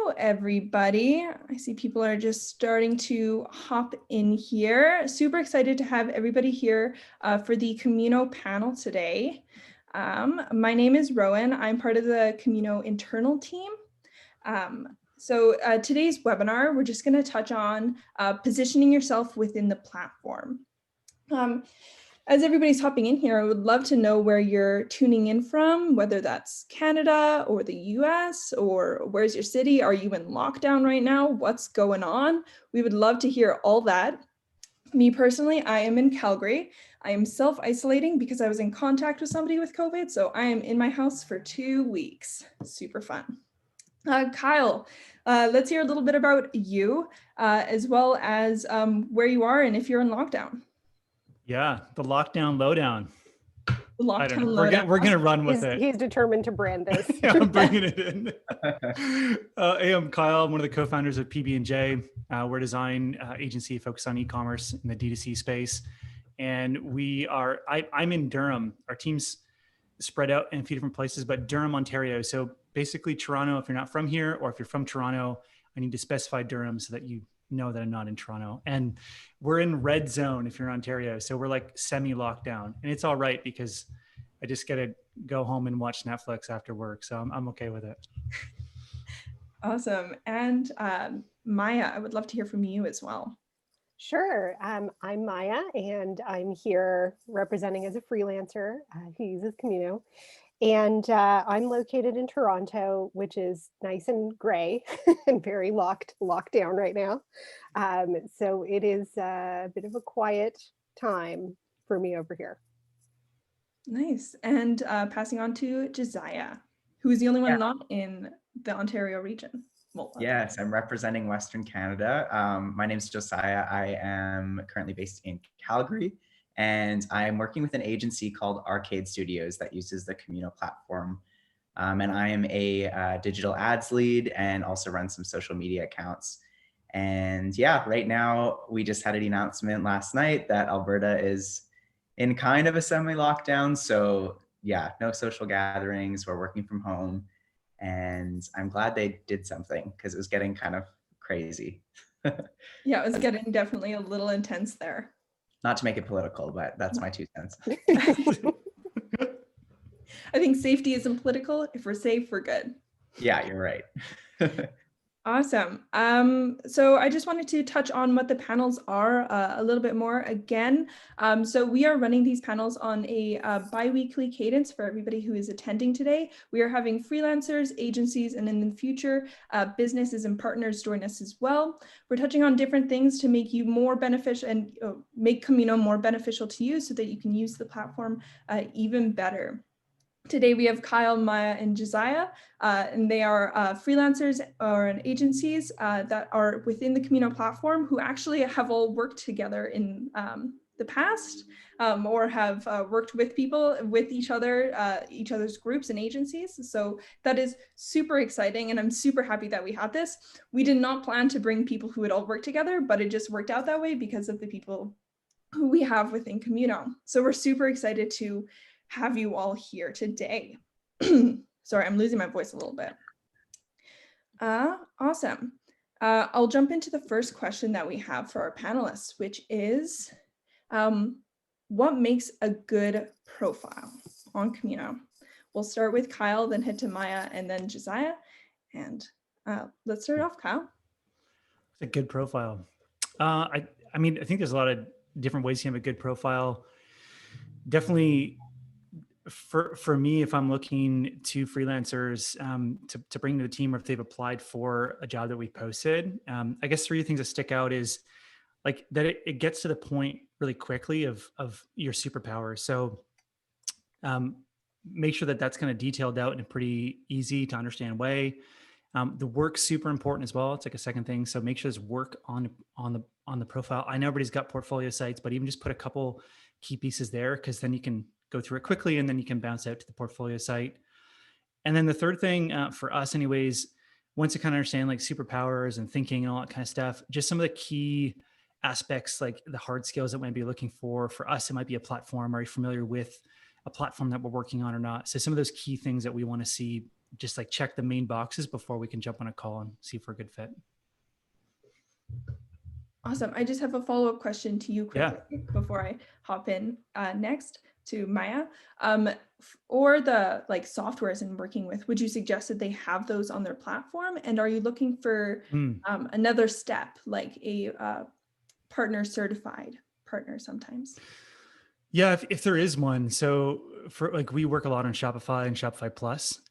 Hello, everybody. I see people are just starting to hop in here. Super excited to have everybody here for the Camino panel today. My name is Rowan. I'm part of the Camino internal team. Today's webinar, we're just going to touch on positioning yourself within the platform. As everybody's hopping in here, I would love to know where you're tuning in from, whether that's Canada or the US, or where's your city? Are you in lockdown right now? What's going on? We would love to hear all that. Me personally, I am in Calgary. I am self-isolating because I was in contact with somebody with COVID, so I am in my house for 2 weeks. Super fun. Kyle, let's hear a little bit about you, as well as where you are and if you're in lockdown. Yeah, the lockdown lowdown. I don't know. We're gonna run with it. He's determined to brand this. Yeah, I'm bringing it in. Hey, I'm Kyle. I'm one of the co-founders of PB&J. We're a design agency focused on e-commerce in the D2C space, and I'm in Durham. Our team's spread out in a few different places, but Durham, Ontario. So basically, Toronto. If you're not from here, or if you're from Toronto, I need to specify Durham so that you know that I'm not in Toronto. And we're in red zone if you're in Ontario. So we're like semi-lockdown, and it's all right because I just got to go home and watch Netflix after work. So I'm okay with it. Awesome. And Maya, I would love to hear from you as well. Sure. I'm Maya, and I'm here representing as a freelancer who uses Communo. And I'm located in Toronto, which is nice and gray and very locked down right now. So it is a bit of a quiet time for me over here. Nice. And passing on to Josiah, who is the only one not in the Ontario region. Well, yes, I'm representing Western Canada. My name is Josiah. I am currently based in Calgary. And I'm working with an agency called Arcade Studios that uses the Communo platform. And I am a digital ads lead and also run some social media accounts. And yeah, right now we just had an announcement last night that Alberta is in kind of a semi-lockdown. So yeah, no social gatherings. We're working from home. And I'm glad they did something because it was getting kind of crazy. Yeah, it was getting definitely a little intense there. Not to make it political, but that's my 2 cents. I think safety isn't political. If we're safe, we're good. Yeah, you're right. Awesome. So I just wanted to touch on what the panels are a little bit more again. So we are running these panels on a bi-weekly cadence for everybody who is attending today. We are having freelancers, agencies, and in the future, businesses and partners join us as well. We're touching on different things to make you more beneficial and make Camino more beneficial to you so that you can use the platform even better. Today we have Kyle, Maya, and Josiah, and they are freelancers or agencies that are within the Camino platform who actually have all worked together in the past or have worked with people, with each other's groups and agencies. So that is super exciting, and I'm super happy that we had this. We did not plan to bring people who would all work together, but it just worked out that way because of the people who we have within Communo. So we're super excited to have you all here today. Sorry, I'm losing my voice a little bit. Awesome. I'll jump into the first question that we have for our panelists, which is, what makes a good profile on Camino? We'll start with Kyle, then head to Maya, and then Josiah. And let's start off, Kyle. It's a good profile. I mean, I think there's a lot of different ways to have a good profile. Definitely, for me, if I'm looking to freelancers to bring to the team, or if they've applied for a job that we posted, I guess 3 things that stick out is like that it gets to the point really quickly of your superpower. So make sure that that's kind of detailed out in a pretty easy to understand way. The work's super important as well. It's like a second thing. So make sure there's work on the profile. I know everybody's got portfolio sites, but even just put a couple key pieces there, because then you can go through it quickly and then you can bounce out to the portfolio site. And then the third thing for us anyways, once you kind of understand like superpowers and thinking and all that kind of stuff, just some of the key aspects, like the hard skills that we might be looking for us, it might be a platform. Are you familiar with a platform that we're working on or not? So some of those key things that we want to see just like check the main boxes before we can jump on a call and see if we're a good fit. Awesome. I just have a follow-up question to you quickly before I hop in next to Maya. Or the like softwares I'm working with, would you suggest that they have those on their platform? And are you looking for another step, like a partner certified partner sometimes? Yeah, if there is one. So for like, we work a lot on Shopify and Shopify Plus.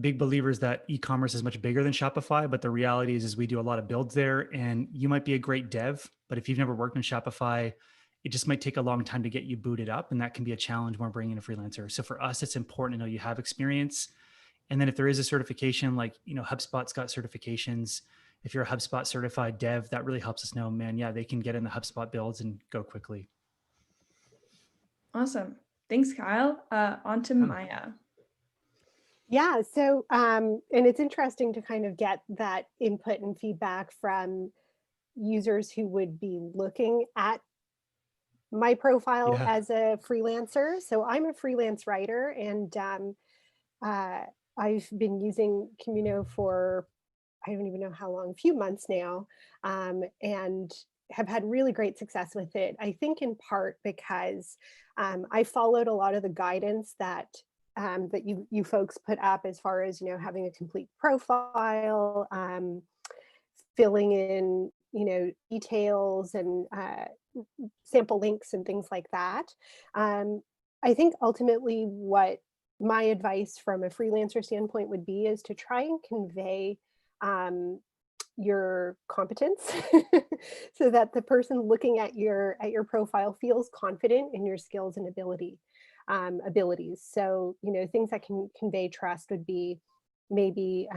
Big believers that e-commerce is much bigger than Shopify, but the reality is we do a lot of builds there, and you might be a great dev, but if you've never worked on Shopify, it just might take a long time to get you booted up, and that can be a challenge when we're bringing in a freelancer. So for us, it's important to know you have experience. And then if there is a certification, like, HubSpot's got certifications. If you're a HubSpot certified dev, that really helps us know, man, yeah, they can get in the HubSpot builds and go quickly. Awesome. Thanks, Kyle. On to Maya. Yeah, so and it's interesting to kind of get that input and feedback from users who would be looking at my profile as a freelancer. So I'm a freelance writer, and I've been using Communo for, I don't even know how long, a few months now, and have had really great success with it. I think in part because I followed a lot of the guidance that that you folks put up, as far as, having a complete profile, filling in, details and sample links and things like that. I think ultimately what my advice from a freelancer standpoint would be is to try and convey your competence so that the person looking at your profile feels confident in your skills and abilities. So, things that can convey trust would be maybe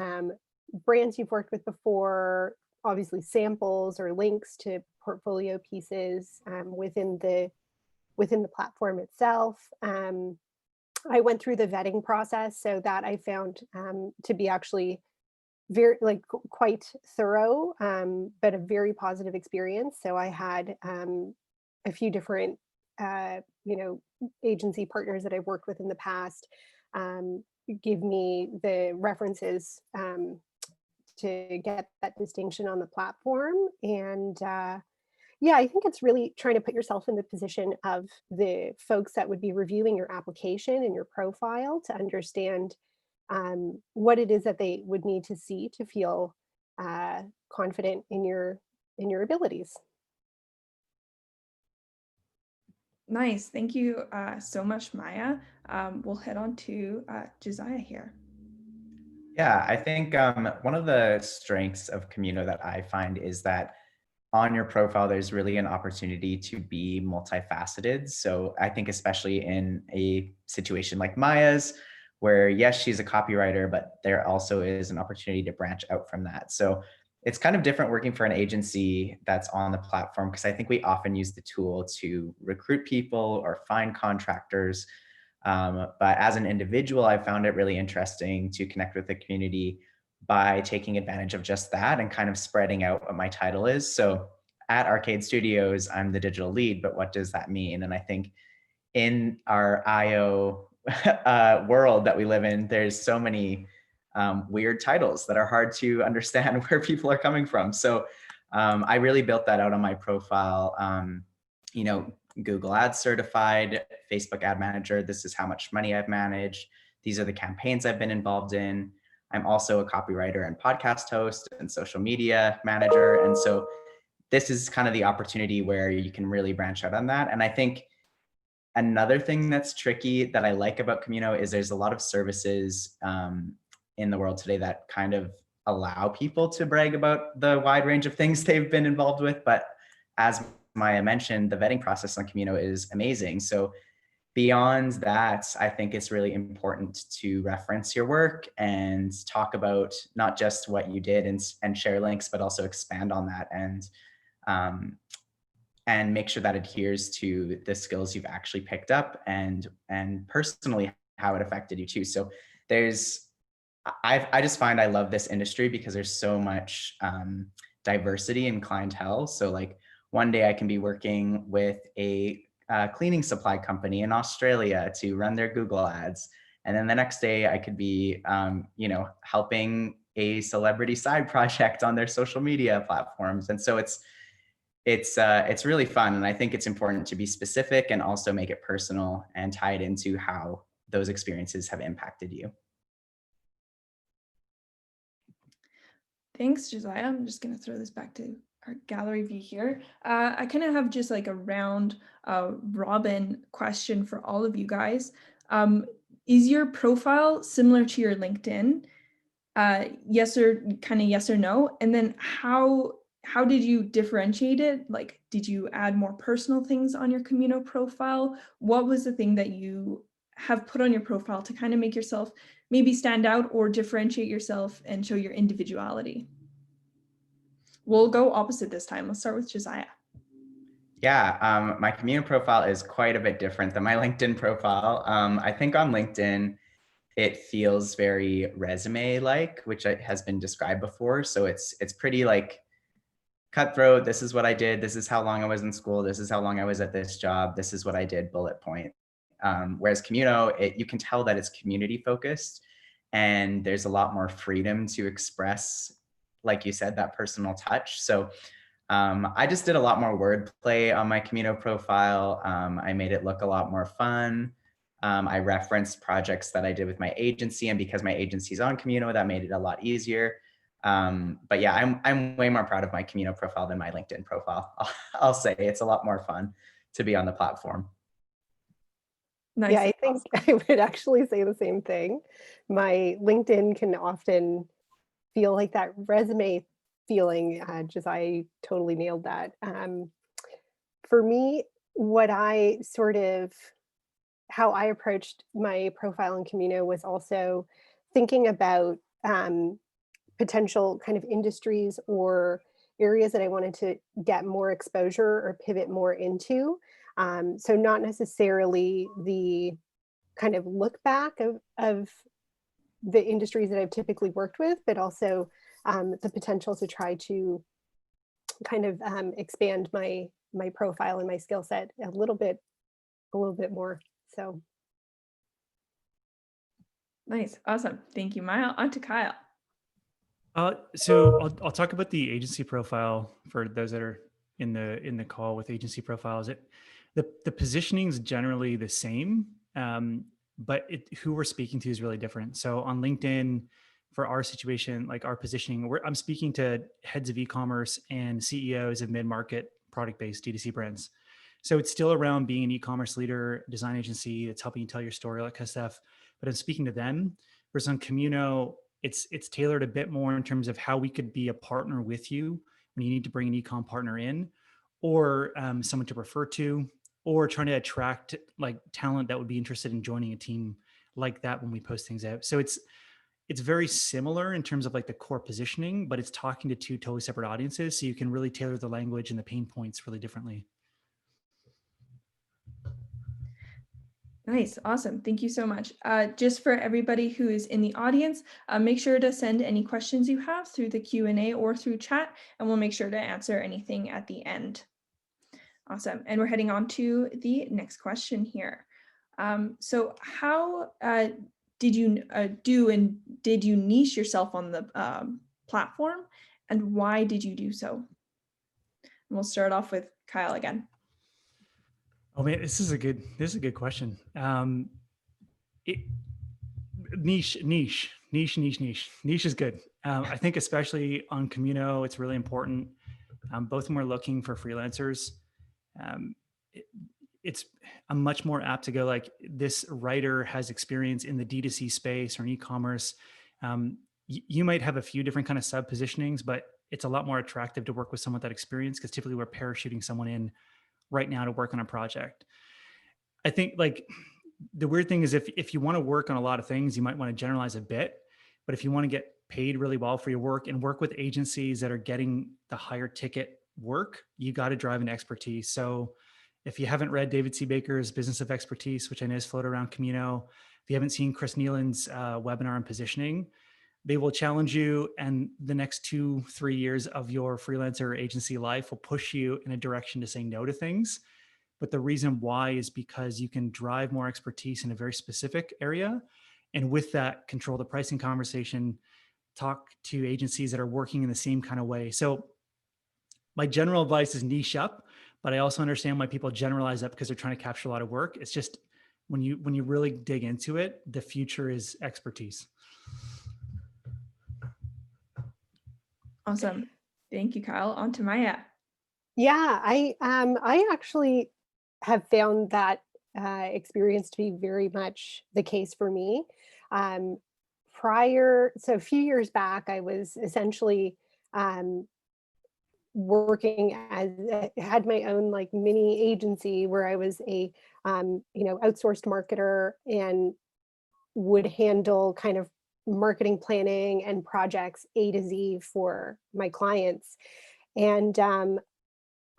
brands you've worked with before, obviously samples or links to portfolio pieces within the platform itself. I went through the vetting process, so that I found to be actually very quite thorough, but a very positive experience. So I had a few different agency partners that I've worked with in the past give me the references to get that distinction on the platform. And yeah, I think it's really trying to put yourself in the position of the folks that would be reviewing your application and your profile to understand what it is that they would need to see to feel confident in your abilities. Nice. Thank you so much, Maya. We'll head on to Josiah here. Yeah, I think one of the strengths of Communo that I find is that on your profile, there's really an opportunity to be multifaceted. So I think especially in a situation like Maya's, where yes, she's a copywriter, but there also is an opportunity to branch out from that. So it's kind of different working for an agency that's on the platform, because I think we often use the tool to recruit people or find contractors. But as an individual, I found it really interesting to connect with the community by taking advantage of just that and kind of spreading out what my title is. So at Arcade Studios, I'm the digital lead, but what does that mean? And I think in our IO world that we live in, there's so many weird titles that are hard to understand where people are coming from. So I really built that out on my profile. Google Ads certified, Facebook Ad Manager. This is how much money I've managed. These are the campaigns I've been involved in. I'm also a copywriter and podcast host and social media manager. And so this is kind of the opportunity where you can really branch out on that. And I think another thing that's tricky that I like about Camino is there's a lot of services in the world today that kind of allow people to brag about the wide range of things they've been involved with. But as Maya mentioned, the vetting process on Camino is amazing. So beyond that, I think it's really important to reference your work and talk about not just what you did and share links, but also expand on that and make sure that adheres to the skills you've actually picked up and personally how it affected you too. So I just find I love this industry because there's so much diversity in clientele. So like one day I can be working with a cleaning supply company in Australia to run their Google ads. And then the next day I could be, helping a celebrity side project on their social media platforms. And so it's really fun. And I think it's important to be specific and also make it personal and tie it into how those experiences have impacted you. Thanks, Josiah. I'm just going to throw this back to our gallery view here. I kind of have just like a round robin question for all of you guys. Is your profile similar to your LinkedIn? Yes or no? And then how did you differentiate it? Like, did you add more personal things on your Communo profile? What was the thing that you have put on your profile to kind of make yourself maybe stand out or differentiate yourself and show your individuality? We'll go opposite this time. Let's start with Josiah. Yeah, my Communo profile is quite a bit different than my LinkedIn profile. I think on LinkedIn, it feels very resume-like, which has been described before. So it's pretty like cutthroat. This is what I did. This is how long I was in school. This is how long I was at this job. This is what I did, bullet point. Whereas Communo, you can tell that it's community focused and there's a lot more freedom to express, like you said, that personal touch. So I just did a lot more wordplay on my Camino profile. I made it look a lot more fun. I referenced projects that I did with my agency, and because my agency's on Camino, that made it a lot easier. But yeah, I'm way more proud of my Camino profile than my LinkedIn profile. I'll say it's a lot more fun to be on the platform. Nice. Yeah, I think I would actually say the same thing. My LinkedIn can often feel like that resume feeling. Josiah totally nailed that. For me, how I approached my profile in Camino was also thinking about potential kind of industries or areas that I wanted to get more exposure or pivot more into. So not necessarily the kind of look back of the industries that I've typically worked with, but also the potential to try to kind of expand my profile and my skill set a little bit more. So Nice. Awesome. Thank you, Maya. On to Kyle. So I'll talk about the agency profile for those that are in the call with agency profiles. The positioning is generally the same, but who we're speaking to is really different. So on LinkedIn, for our situation, like our positioning, I'm speaking to heads of e-commerce and CEOs of mid-market product-based D2C brands. So it's still around being an e-commerce leader, design agency that's helping you tell your story, all that kind of stuff. But I'm speaking to them. Whereas on Communo, it's tailored a bit more in terms of how we could be a partner with you when you need to bring an e-com partner in, or someone to refer to, or trying to attract like talent that would be interested in joining a team like that when we post things out. So it's very similar in terms of like the core positioning, but it's talking to two totally separate audiences. So you can really tailor the language and the pain points really differently. Nice. Awesome. Thank you so much. Just for everybody who is in the audience, make sure to send any questions you have through the Q&A or through chat, and we'll make sure to answer anything at the end. Awesome. And we're heading on to the next question here. So how did you did you niche yourself on the platform, and why did you do so? And we'll start off with Kyle again. Oh man, this is a good question. Niche is good. I think especially on Communo, it's really important. Both of them are looking for freelancers. I'm much more apt to go like, this writer has experience in the D2C space or in e-commerce. You might have a few different kind of sub positionings, but it's a lot more attractive to work with someone with that experience, because typically we're parachuting someone in right now to work on a project. I think like the weird thing is if you want to work on a lot of things, you might want to generalize a bit, but if you want to get paid really well for your work and work with agencies that are getting the higher ticket work, you got to drive an expertise. So if you haven't read David C. Baker's Business of Expertise, which I know is floated around Camino, if you haven't seen Chris Nealon's webinar on positioning, they will challenge you, and the next 2-3 years of your freelancer or agency life will push you in a direction to say no to things. But the reason why is because you can drive more expertise in a very specific area, And with that, control the pricing conversation, talk to agencies that are working in the same kind of way. So my general advice is niche up, but I also understand why people generalize up because they're trying to capture a lot of work. It's just when you really dig into it, the future is expertise. Awesome. Thank you, Kyle. On to Maya. Yeah, I actually have found that experience to be very much the case for me. Um, so a few years back, I was essentially working had my own like mini agency where I was a outsourced marketer and would handle kind of marketing planning and projects A to Z for my clients. And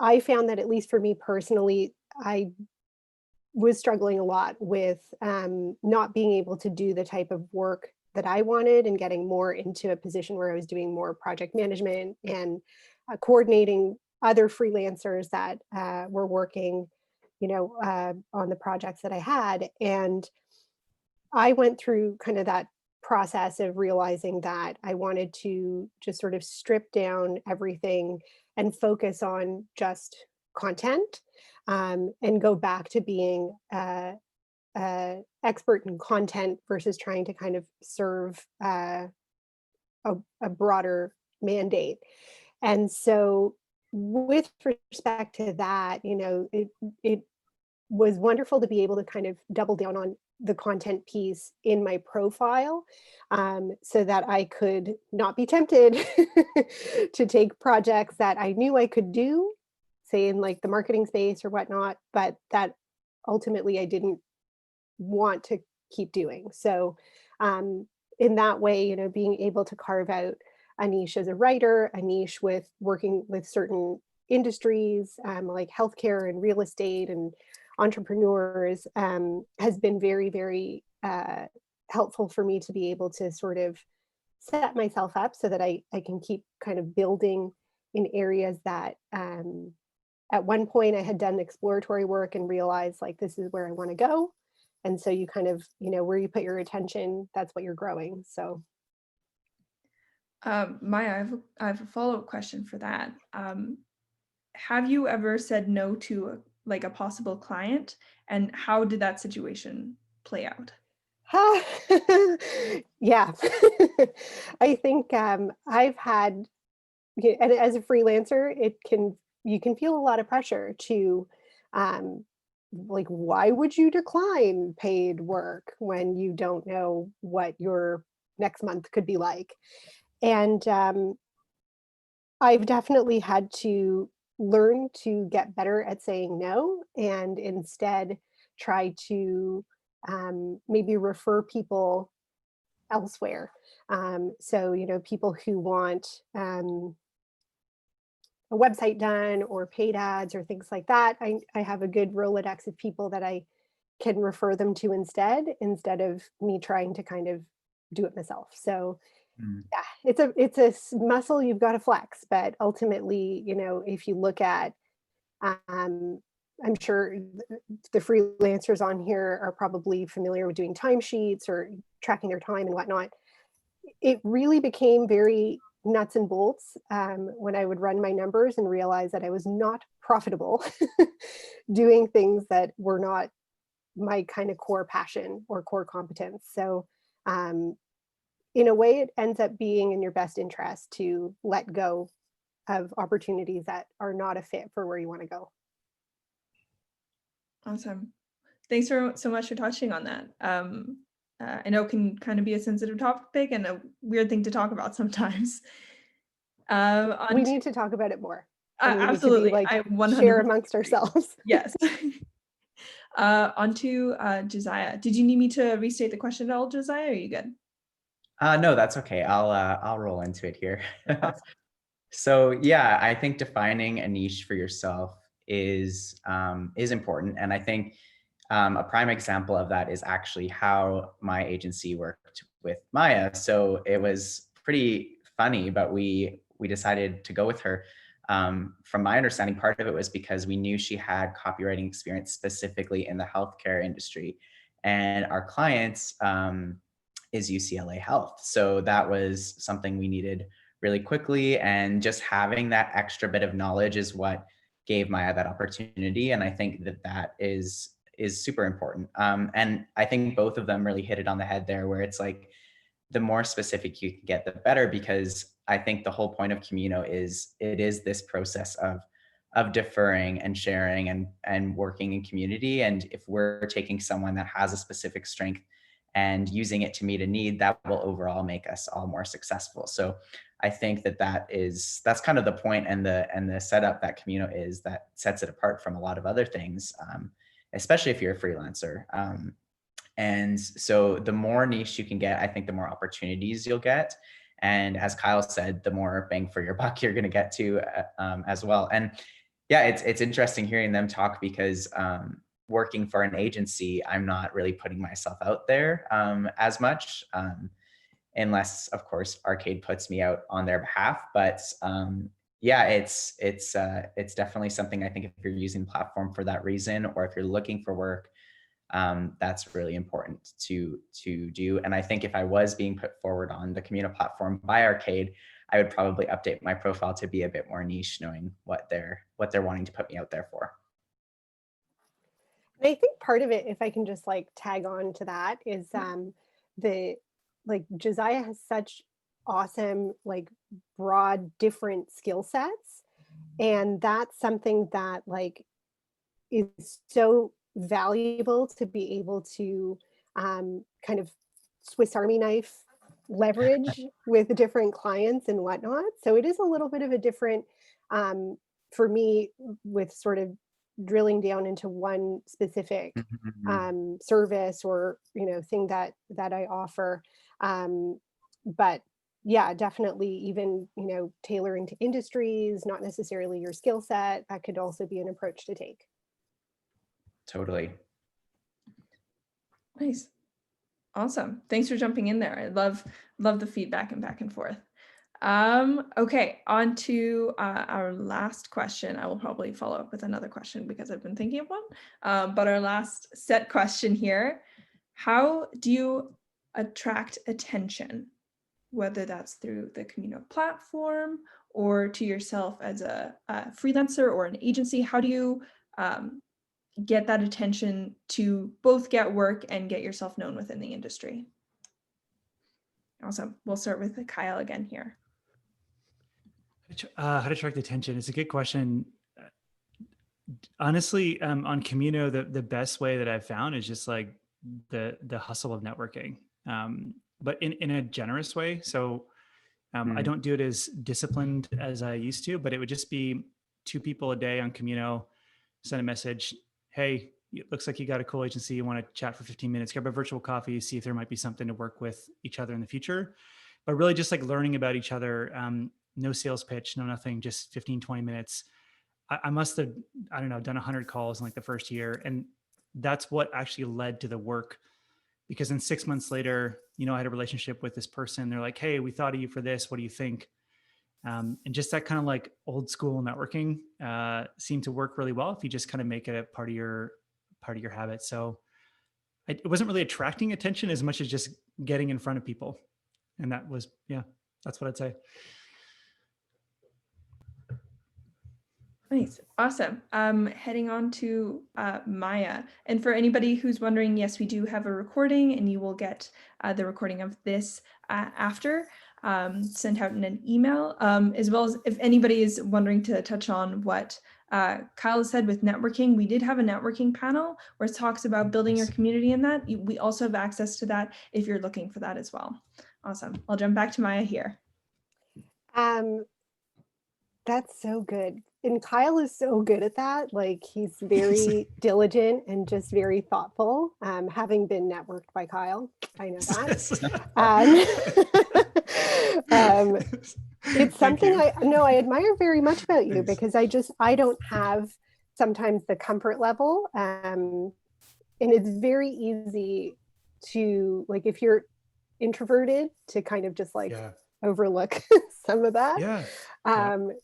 I found that, at least for me personally, I was struggling a lot with not being able to do the type of work that I wanted, and getting more into a position where I was doing more project management and coordinating other freelancers that were working, on the projects that I had. And I went through kind of that process of realizing that I wanted to just sort of strip down everything and focus on just content, and go back to being expert in content versus trying to kind of serve a broader mandate. And so, with respect to that, it was wonderful to be able to kind of double down on the content piece in my profile, so that I could not be tempted to take projects that I knew I could do, say in like the marketing space or whatnot, but that ultimately I didn't want to keep doing. So in that way, being able to carve out a niche as a writer, a niche with working with certain industries, like healthcare and real estate and entrepreneurs, has been very, very helpful for me to be able to sort of set myself up so that I can keep kind of building in areas that at one point I had done exploratory work and realized like this is where I want to go. And so you kind of, where you put your attention, that's what you're growing. So Maya, I have a follow-up question for that. Have you ever said no to a possible client, and how did that situation play out? yeah, I think I've had, and as a freelancer, you can feel a lot of pressure to like, why would you decline paid work when you don't know what your next month could be like? And I've definitely had to learn to get better at saying no, and instead try to maybe refer people elsewhere. So, people who want a website done or paid ads or things like that, I have a good Rolodex of people that I can refer them to instead of me trying to kind of do it myself. So yeah, it's a muscle you've got to flex, but ultimately, if you look at, I'm sure the freelancers on here are probably familiar with doing timesheets or tracking their time and whatnot. It really became very nuts and bolts when I would run my numbers and realize that I was not profitable doing things that were not my kind of core passion or core competence. So in a way, it ends up being in your best interest to let go of opportunities that are not a fit for where you want to go. Awesome. Thanks so much for touching on that. I know it can kind of be a sensitive topic and a weird thing to talk about sometimes. We need to talk about it more. And we absolutely. need to be I 100% share amongst ourselves. Yes. On to Josiah. Did you need me to restate the question at all, Josiah? Are you good? No, that's okay. I'll roll into it here. Awesome. So yeah, I think defining a niche for yourself is important, and I think a prime example of that is actually how my agency worked with Maya. So it was pretty funny, but we decided to go with her. From my understanding, part of it was because we knew she had copywriting experience specifically in the healthcare industry, and our clients is UCLA Health. So that was something we needed really quickly. And just having that extra bit of knowledge is what gave Maya that opportunity. And I think that is super important. And I think both of them really hit it on the head there, where it's like, the more specific you can get, the better, because I think the whole point of Communo is it is this process of deferring and sharing and working in community. And if we're taking someone that has a specific strength and using it to meet a need, that will overall make us all more successful. So I think that's kind of the point and the setup that Communo is, that sets it apart from a lot of other things, especially if you're a freelancer. And so the more niche you can get, I think the more opportunities you'll get. And as Kyle said, the more bang for your buck you're going to get to as well. And yeah, it's interesting hearing them talk, because working for an agency, I'm not really putting myself out there as much, unless of course Arcade puts me out on their behalf. But yeah, it's definitely something I think if you're using the platform for that reason, or if you're looking for work, that's really important to do. And I think if I was being put forward on the Communo platform by Arcade, I would probably update my profile to be a bit more niche, knowing what they're wanting to put me out there for. And I think part of it, if I can just like tag on to that, is Josiah has such awesome, like broad, different skill sets. And that's something that like is so valuable to be able to kind of Swiss Army knife leverage with different clients and whatnot. So it is a little bit of a different, for me, with sort of drilling down into one specific service or thing that I offer. But yeah, definitely even tailoring to industries, not necessarily your skill set, that could also be an approach to take. Totally. Nice. Awesome. Thanks for jumping in there. I love the feedback and back and forth. Okay, on to our last question. I will probably follow up with another question because I've been thinking of one. But our last set question here, how do you attract attention, whether that's through the Communo platform or to yourself as a freelancer or an agency? How do you get that attention to both get work and get yourself known within the industry? Awesome. We'll start with Kyle again here. How to attract attention? It's a good question. Honestly, on Camino, the best way that I've found is just like the hustle of networking, but in a generous way. So I don't do it as disciplined as I used to, but it would just be 2 people a day on Camino, send a message. Hey, it looks like you got a cool agency. You want to chat for 15 minutes, grab a virtual coffee, see if there might be something to work with each other in the future. But really just like learning about each other. No sales pitch, no nothing, just 15, 20 minutes. I must have, I don't know, done 100 calls in like the first year. And that's what actually led to the work. Because then 6 months later, I had a relationship with this person. They're like, hey, we thought of you for this. What do you think? And just that kind of like old school networking seemed to work really well if you just kind of make it a part of your habit. So it wasn't really attracting attention as much as just getting in front of people. And that was, that's what I'd say. Nice. Awesome. Heading on to Maya. And for anybody who's wondering, yes, we do have a recording and you will get the recording of this after sent out in an email, as well as if anybody is wondering to touch on what Kyle said with networking. We did have a networking panel where it talks about building your community in that. We also have access to that if you're looking for that as well. Awesome. I'll jump back to Maya here. That's so good. And Kyle is so good at that. Like he's very diligent and just very thoughtful. Having been networked by Kyle, I know that. It's something I admire very much about you. Thanks. Because I don't have sometimes the comfort level. And it's very easy to, like, if you're introverted, to kind of just like overlook some of that.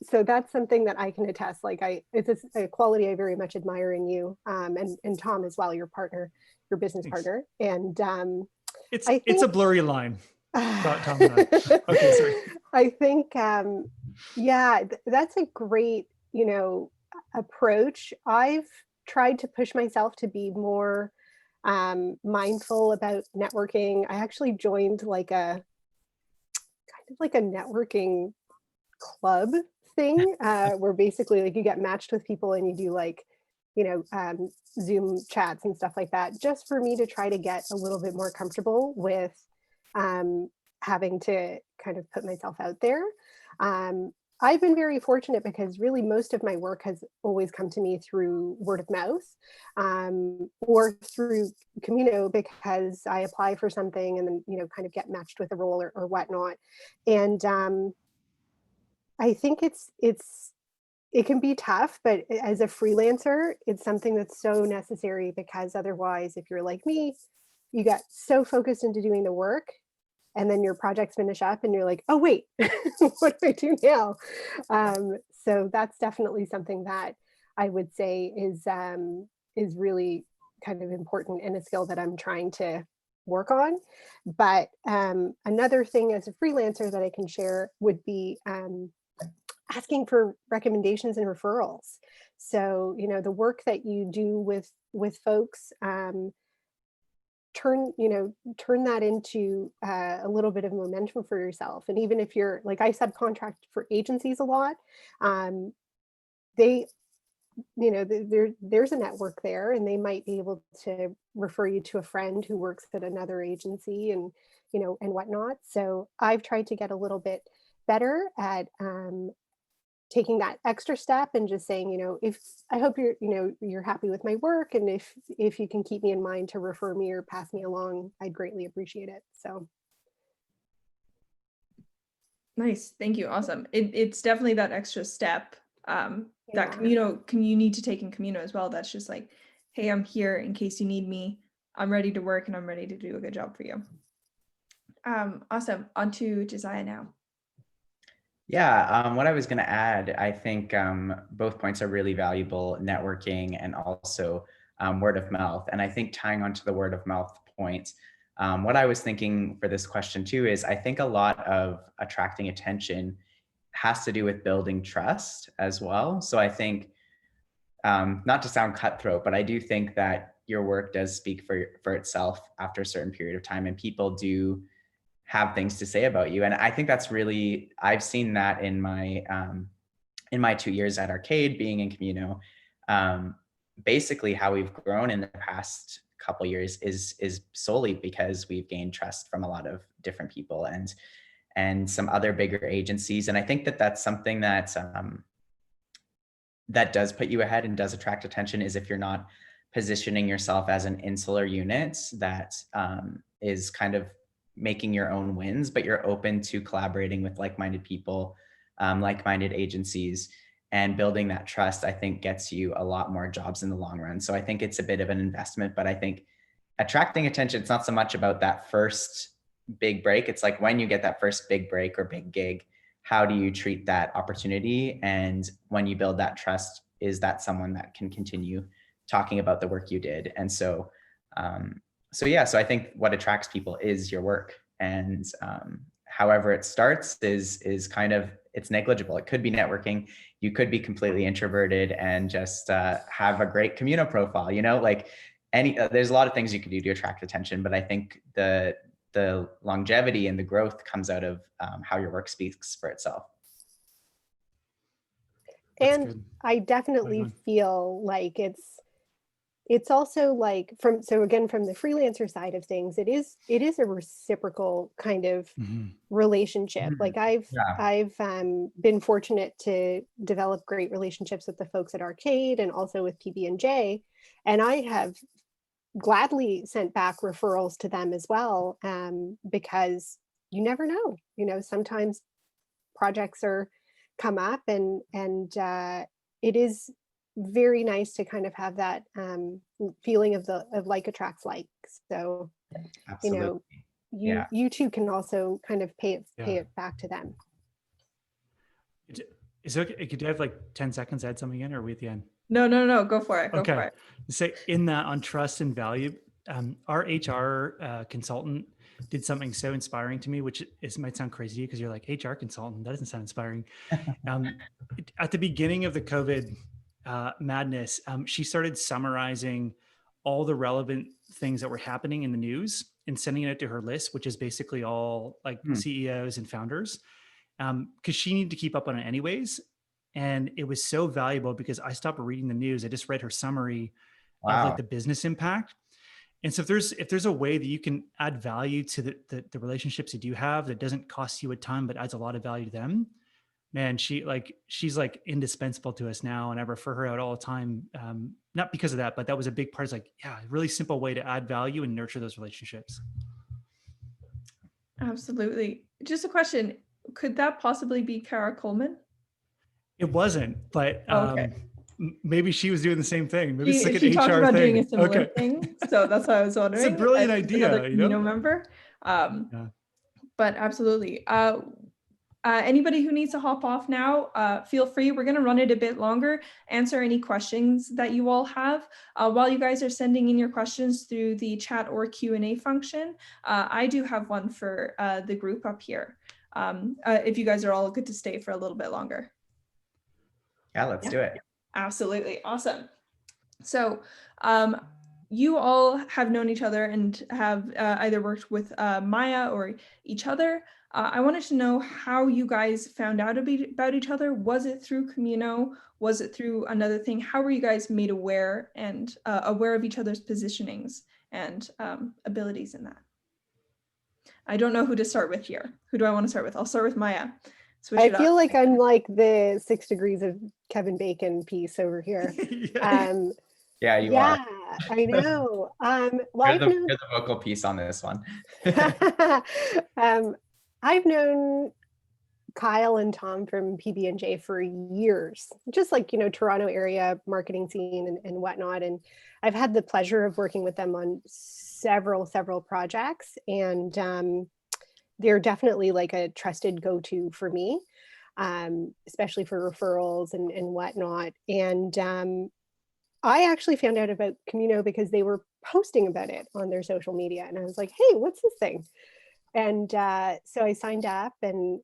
So that's something that I can attest. Like it's a quality I very much admire in you, and Tom as well, your partner, your business partner. And it's a blurry line. Tom and I. Okay, sorry. I think, yeah, that's a great, approach. I've tried to push myself to be more mindful about networking. I actually joined like a networking club thing where basically like you get matched with people and you do like, Zoom chats and stuff like that, just for me to try to get a little bit more comfortable with having to kind of put myself out there. I've been very fortunate because really most of my work has always come to me through word of mouth or through Communo, because I apply for something and then, kind of get matched with a role or whatnot. And I think it can be tough, but as a freelancer, it's something that's so necessary, because otherwise, if you're like me, you get so focused into doing the work and then your projects finish up and you're like, oh, wait, what do I do now? So that's definitely something that I would say is really kind of important and a skill that I'm trying to work on. But another thing as a freelancer that I can share would be asking for recommendations and referrals. So, the work that you do with folks, turn that into a little bit of momentum for yourself. And even if you're like, I subcontract for agencies a lot, they, there's a network there, and they might be able to refer you to a friend who works at another agency and, and whatnot. So I've tried to get a little bit better at taking that extra step and just saying, if I hope you're happy with my work, and if you can keep me in mind to refer me or pass me along, I'd greatly appreciate it. So Nice, thank you, awesome. It's definitely that extra step that yeah. Communo you need to take in Communo as well. That's just like, hey, I'm here in case you need me. I'm ready to work and I'm ready to do a good job for you. Awesome. On to Josiah now. Yeah, what I was going to add, I think both points are really valuable, networking and also word of mouth. And I think tying onto the word of mouth point, what I was thinking for this question too is I think a lot of attracting attention has to do with building trust as well. So I think, not to sound cutthroat, but I do think that your work does speak for itself after a certain period of time, and people do have things to say about you. And I think that's really, I've seen that in my 2 years at Arcade, being in Camino. Basically how we've grown in the past couple years is solely because we've gained trust from a lot of different people and some other bigger agencies. And I think that that's something that that does put you ahead and does attract attention, is if you're not positioning yourself as an insular unit that is kind of making your own wins, but you're open to collaborating with like-minded people, like-minded agencies, and building that trust, I think gets you a lot more jobs in the long run. So I think it's a bit of an investment, but I think attracting attention, it's not so much about that first big break. It's like when you get that first big break or big gig, how do you treat that opportunity? And when you build that trust, is that someone that can continue talking about the work you did? And so, so I think what attracts people is your work, and however it starts is kind of, it's negligible. It could be networking. You could be completely introverted and just have a great Communo profile. Like there's a lot of things you could do to attract attention, but I think the longevity and the growth comes out of how your work speaks for itself. That's And good. I definitely feel like it's also like from the freelancer side of things, it is a reciprocal kind of relationship. Like I've been fortunate to develop great relationships with the folks at Arcade and also with PB&J, and I have gladly sent back referrals to them as well, because you never know, sometimes projects come up, and it is very nice to kind of have that feeling of like attracts like. So Absolutely. you too can also kind of pay it back to them. Is it okay? Could you have like 10 seconds to add something in, or are we at the end? No, go for it. Go for it. Say in that on trust and value, our HR consultant did something so inspiring to me, which might sound crazy because you're like HR consultant. That doesn't sound inspiring. At the beginning of the COVID madness, she started summarizing all the relevant things that were happening in the news and sending it to her list, which is basically all like CEOs and founders, because she needed to keep up on it anyways. And it was so valuable because I stopped reading the news. I just read her summary of like the business impact. And so if there's a way that you can add value to the relationships that you have that doesn't cost you a ton, but adds a lot of value to them, man, she's like indispensable to us now. And I refer her out all the time. Not because of that, but that was a big part. It's like, yeah, a really simple way to add value and nurture those relationships. Absolutely. Just a question. Could that possibly be Kara Coleman? It wasn't, but maybe she was doing the same thing. Maybe it's like an she talked HR about thing. doing a similar thing. So that's why I was wondering. It's a brilliant idea. Another Camino member. But absolutely. Anybody who needs to hop off now, feel free. We're going to run it a bit longer, answer any questions that you all have. While you guys are sending in your questions through the chat or Q&A function, I do have one for the group up here. If you guys are all good to stay for a little bit longer. Yeah, let's do it. Absolutely. Awesome. So you all have known each other and have either worked with Maya or each other. I wanted to know how you guys found out about each other. Was it through Communo? Was it through another thing? How were you guys made aware and aware of each other's positionings and abilities in that? I don't know who to start with here. Who do I want to start with? I'll start with Maya. I feel like I'm like the 6 degrees of Kevin Bacon piece over here. Yeah, you are. I know. Well, you're the vocal piece on this one. I've known Kyle and Tom from PB&J for years, just like, Toronto area marketing scene and whatnot. And I've had the pleasure of working with them on several projects. And they're definitely like a trusted go-to for me, especially for referrals and whatnot. And I actually found out about Communo because they were posting about it on their social media. And I was like, hey, what's this thing? And so I signed up and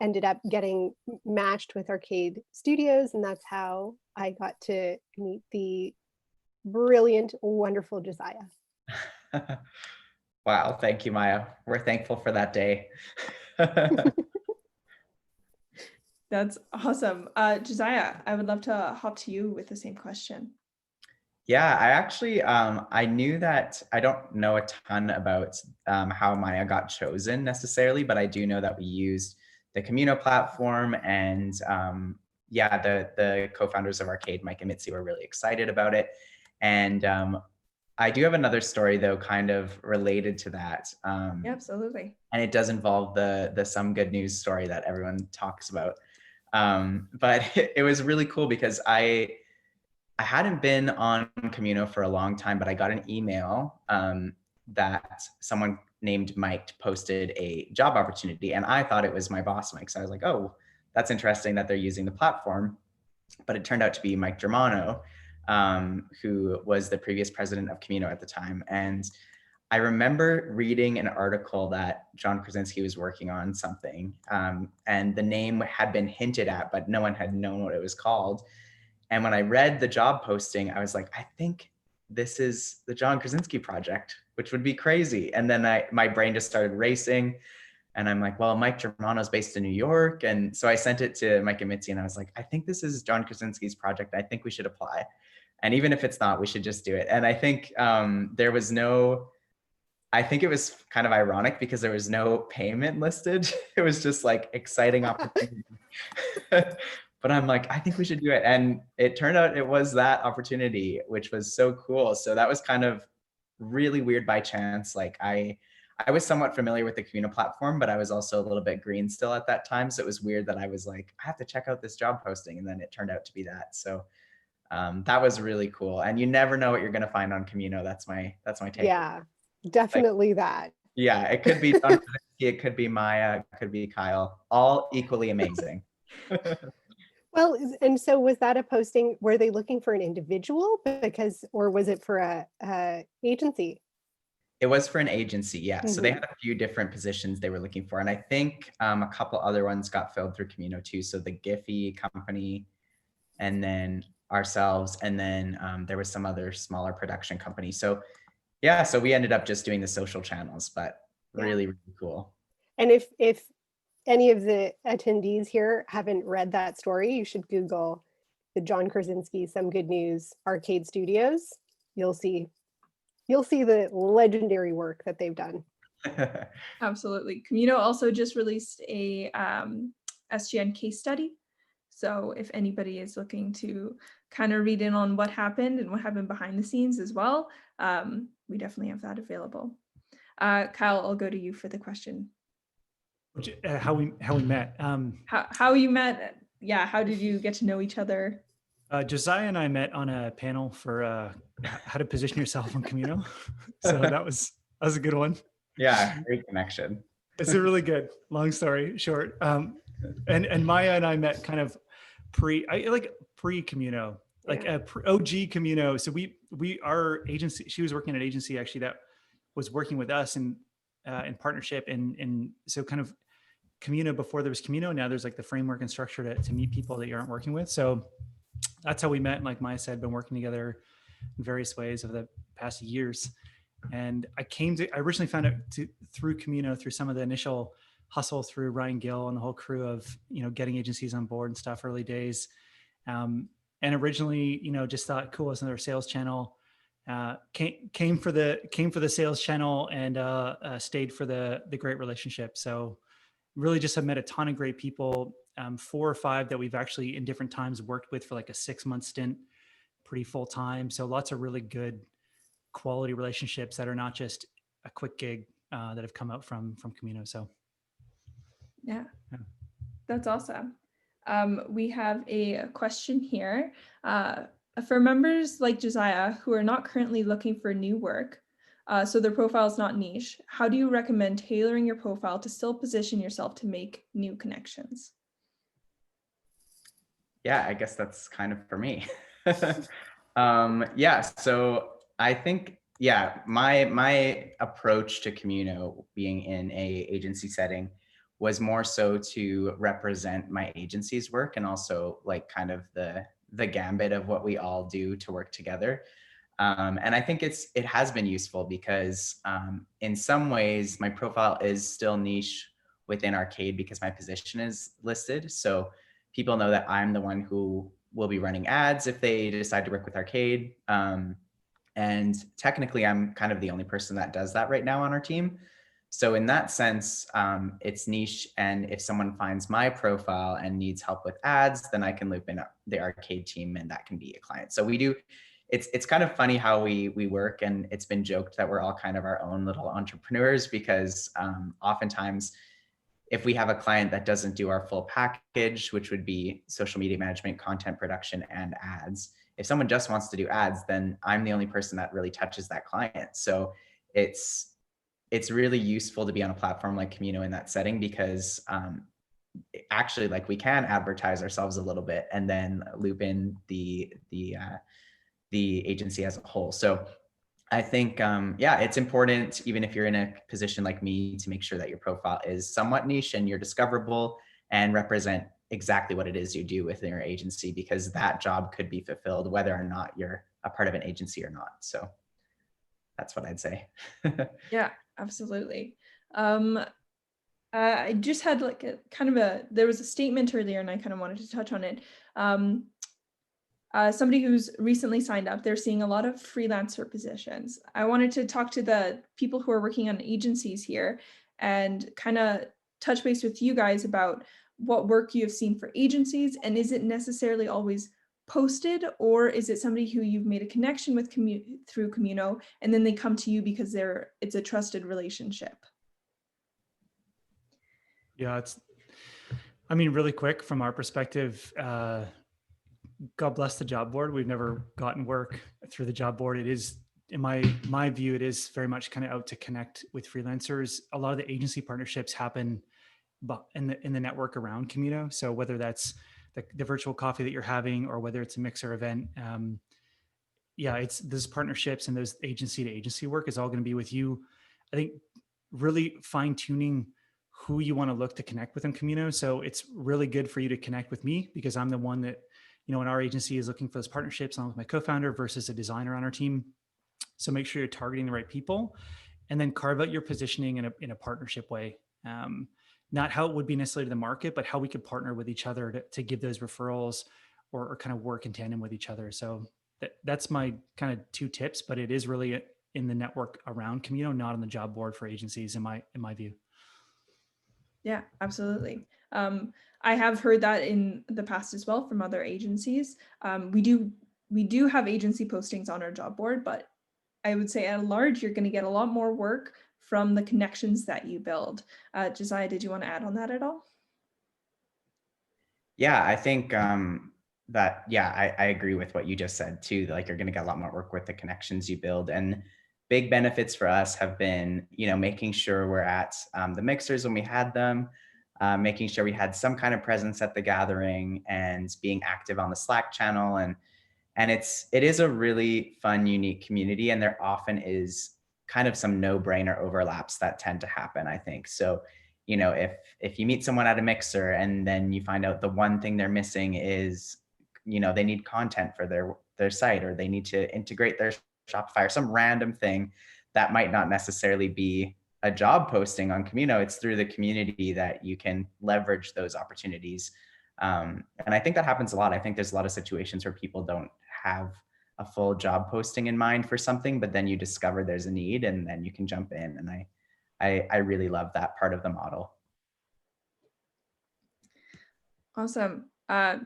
ended up getting matched with Arcade Studios. And that's how I got to meet the brilliant, wonderful Josiah. Wow. Thank you, Maya. We're thankful for that day. That's awesome. Josiah, I would love to hop to you with the same question. Yeah, I actually, I knew that I don't know a ton about how Maya got chosen necessarily, but I do know that we used the Communo platform and yeah, the co-founders of Arcade, Mike and Mitzi, were really excited about it. And I do have another story though, kind of related to that. Yeah, absolutely. And it does involve the some good news story that everyone talks about. But it was really cool because I hadn't been on Communo for a long time, but I got an email that someone named Mike posted a job opportunity, and I thought it was my boss, Mike. So I was like, oh, that's interesting that they're using the platform. But it turned out to be Mike Germano, who was the previous president of Camino at the time. And I remember reading an article that John Krasinski was working on something, and the name had been hinted at, but no one had known what it was called. And when I read the job posting, I was like, I think this is the John Krasinski project, which would be crazy. And then my brain just started racing. And I'm like, well, Mike Germano's based in New York. And so I sent it to Mike and Mitzi and I was like, I think this is John Krasinski's project. I think we should apply. And even if it's not, we should just do it. And I think I think it was kind of ironic because there was no payment listed. It was just like exciting opportunity. But I'm like, I think we should do it. And it turned out it was that opportunity, which was so cool. So that was kind of really weird by chance. Like I was somewhat familiar with the Communo platform, but I was also a little bit green still at that time. So it was weird that I was like, I have to check out this job posting. And then it turned out to be that. So that was really cool. And you never know what you're going to find on Communo. That's my take. Yeah, definitely that. Yeah, it could be John, it could be Maya, it could be Kyle, all equally amazing. Well, and so was that a posting, were they looking for an individual or was it for a agency? It was for an agency, yeah. So they had a few different positions they were looking for. And I think a couple other ones got filled through Communo too. So the Giphy company, and then ourselves, and then there was some other smaller production company. So yeah, so we ended up just doing the social channels, but really, really cool. And if any of the attendees here haven't read that story, you should Google the John Krasinski Some Good News Arcade Studios. You'll see the legendary work that they've done. Absolutely. Communo also just released a SGN case study. So if anybody is looking to kind of read in on what happened and what happened behind the scenes as well, we definitely have that available. Kyle, I'll go to you for the question. How we met. How you met? Yeah, how did you get to know each other? Josiah and I met on a panel for how to position yourself on Camino. So that was a good one. Yeah, great connection. It's a really good, long story short. And Maya and I met kind of pre-Camino, like OG Camino. So our agency, she was working at an agency actually that was working with us in partnership. And so kind of Camino, before there was Camino, now there's like the framework and structure to meet people that you aren't working with. So that's how we met. And like Maya said, been working together in various ways over the past years. And I originally found out through Camino, through some of the initial hustle through Ryan Gill and the whole crew of, getting agencies on board and stuff, early days. And originally, just thought, cool, it's another sales channel. Came for the sales channel and stayed for the great relationship. So really just have met a ton of great people, 4 or 5 that we've actually in different times worked with for like a 6-month stint, pretty full time. So lots of really good quality relationships that are not just a quick gig that have come out from Camino. So yeah, that's awesome. We have a question here. For members like Josiah who are not currently looking for new work, so their profile is not niche, how do you recommend tailoring your profile to still position yourself to make new connections? Yeah, I guess that's kind of for me. Yeah, so I think, my approach to Communo being in a agency setting was more so to represent my agency's work and also like kind of the gambit of what we all do to work together. And I think it has been useful because in some ways my profile is still niche within Arcade because my position is listed. So people know that I'm the one who will be running ads if they decide to work with Arcade. And technically I'm kind of the only person that does that right now on our team. So in that sense, it's niche. And if someone finds my profile and needs help with ads, then I can loop in the Arcade team and that can be a client. So we do, it's kind of funny how we work, and it's been joked that we're all kind of our own little entrepreneurs because oftentimes if we have a client that doesn't do our full package, which would be social media management, content production, and ads, if someone just wants to do ads, then I'm the only person that really touches that client. So it's really useful to be on a platform like Camino in that setting because actually, like, we can advertise ourselves a little bit and then loop in the agency as a whole. So I think, it's important, even if you're in a position like me, to make sure that your profile is somewhat niche and you're discoverable and represent exactly what it is you do within your agency, because that job could be fulfilled whether or not you're a part of an agency or not. So that's what I'd say. Yeah, absolutely. I just had like there was a statement earlier and I kind of wanted to touch on it. Somebody who's recently signed up, they're seeing a lot of freelancer positions. I wanted to talk to the people who are working on agencies here and kind of touch base with you guys about what work you have seen for agencies, and is it necessarily always posted, or is it somebody who you've made a connection with through Communo and then they come to you because it's a trusted relationship? Yeah, really quick from our perspective, God bless the job board. We've never gotten work through the job board. It is, in my view, it is very much kind of out to connect with freelancers. A lot of the agency partnerships happen in the network around Camino. So whether that's the virtual coffee that you're having or whether it's a mixer event, yeah, it's those partnerships and those agency to agency work is all going to be with you. I think really fine tuning who you want to look to connect with in Communo. So it's really good for you to connect with me because I'm the one that, in our agency is looking for those partnerships along with my co-founder versus a designer on our team. So make sure you're targeting the right people, and then carve out your positioning in a partnership way. Not how it would be necessarily to the market, but how we could partner with each other to give those referrals or kind of work in tandem with each other. So that's my kind of 2 tips, but it is really in the network around Camino, not on the job board for agencies in my view. Yeah, absolutely. I have heard that in the past as well from other agencies. We do have agency postings on our job board, but I would say at large, you're going to get a lot more work from the connections that you build. Josiah, did you want to add on that at all? Yeah, I think I agree with what you just said too. Like you're going to get a lot more work with the connections you build, and big benefits for us have been, making sure we're at the mixers when we had them, making sure we had some kind of presence at the gathering, and being active on the Slack channel. And it is a really fun, unique community, and there often is kind of some no-brainer overlaps that tend to happen, I think. So, if you meet someone at a mixer and then you find out the one thing they're missing is, they need content for their site, or they need to integrate their Shopify, or some random thing that might not necessarily be a job posting on Communo, it's through the community that you can leverage those opportunities. And I think that happens a lot. I think there's a lot of situations where people don't have a full job posting in mind for something, but then you discover there's a need and then you can jump in. And I really love that part of the model. Awesome. I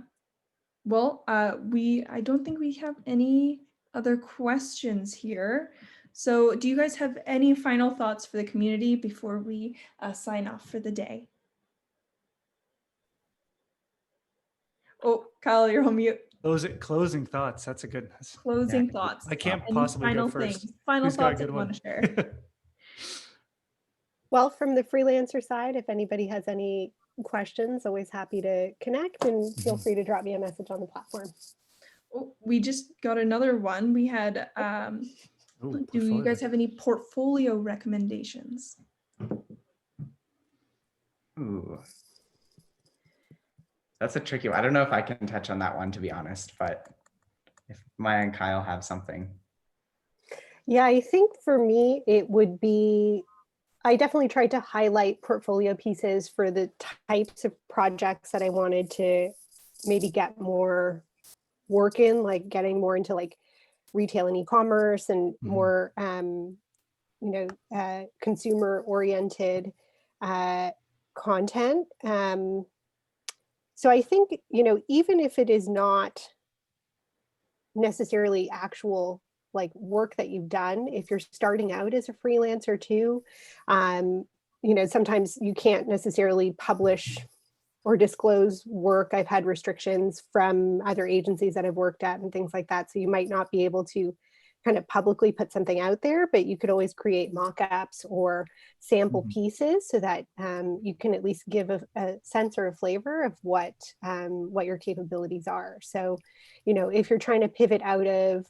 don't think we have any other questions here. So do you guys have any final thoughts for the community before we sign off for the day? Oh, Kyle, you're on mute. Closing thoughts. That's a good. Closing thoughts. I can't Any possibly final go first. things, final Who's got a thoughts that good you one? want to share? Well, from the freelancer side, if anybody has any questions, always happy to connect, and feel free to drop me a message on the platform. Oh, we just got another one. We had, do you guys have any portfolio recommendations? Ooh. That's a tricky one. I don't know if I can touch on that one, to be honest, but if Maya and Kyle have something. Yeah, I think for me, it would be, I definitely tried to highlight portfolio pieces for the types of projects that I wanted to maybe get more work in, like getting more into like retail and e-commerce and more, consumer oriented content. So I think, even if it is not necessarily actual like work that you've done, if you're starting out as a freelancer too, sometimes you can't necessarily publish or disclose work. I've had restrictions from other agencies that I've worked at and things like that. So you might not be able to kind of publicly put something out there, but you could always create mock-ups or sample pieces so that you can at least give a sense or a flavor of what your capabilities are. So, if you're trying to pivot out of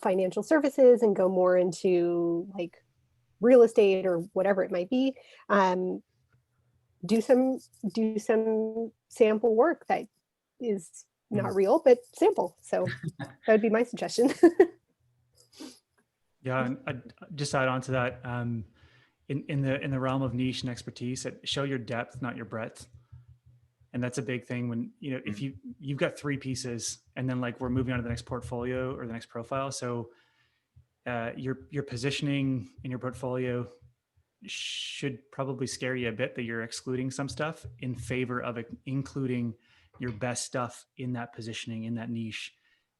financial services and go more into like real estate or whatever it might be, do some sample work that is not real, but sample. So that would be my suggestion. Yeah, and I'd just add on to that, in the realm of niche and expertise, show your depth, not your breadth. And that's a big thing when, if you've got 3 pieces and then like we're moving on to the next portfolio or the next profile. So your positioning in your portfolio should probably scare you a bit that you're excluding some stuff in favor of including your best stuff in that positioning, in that niche.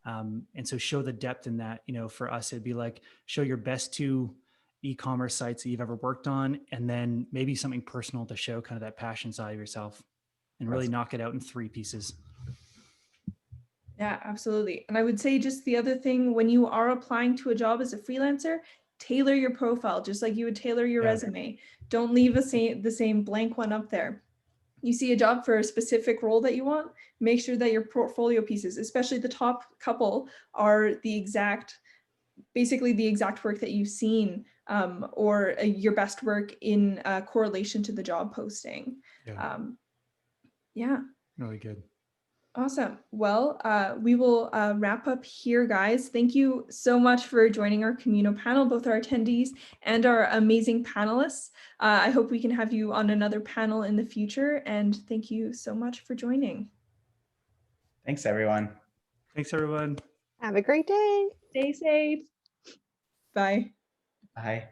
And so show the depth in that. For us, it'd be like show your best 2 e-commerce sites that you've ever worked on, and then maybe something personal to show kind of that passion side of yourself, and really knock it out in 3 pieces. Yeah, absolutely. And I would say just the other thing, when you are applying to a job as a freelancer, tailor your profile just like you would tailor your resume. Don't leave the same blank one up there. you see a job for a specific role that you want, make sure that your portfolio pieces, especially the top couple, are basically the exact work that you've seen, or your best work in correlation to the job posting. Yeah. Yeah. Really good. Awesome. Well, we will wrap up here, guys. Thank you so much for joining our Communo panel, both our attendees and our amazing panelists. I hope we can have you on another panel in the future, and thank you so much for joining. Thanks, everyone. Thanks, everyone. Have a great day. Stay safe. Bye. Bye.